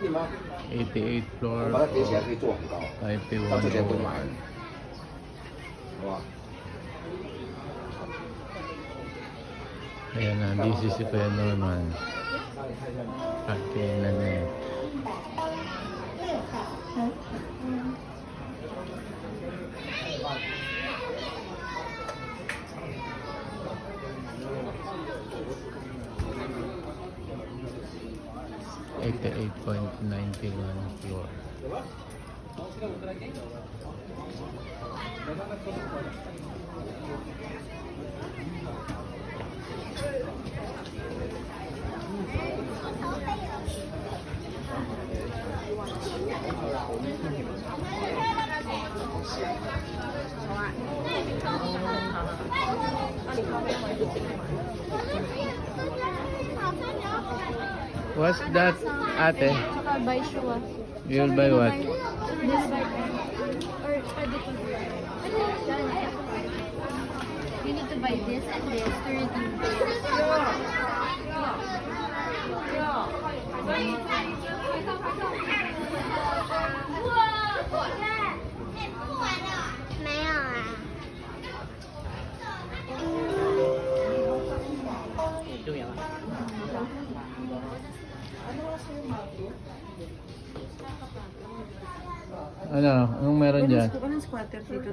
88th floor 把它叠起来可以 of 做很高， Taipei 到这些会买， 101. 好吧？ Ayan na, busy si Kuya Norman. Pagkainan na eh. .91 floor. What's that, ate? Saka buy shoe ah. You'll buy what? This buy or pwede ko. You need to buy this and this to redeem. Ano? Anong meron dyan? Gusto ko ng squatter dito.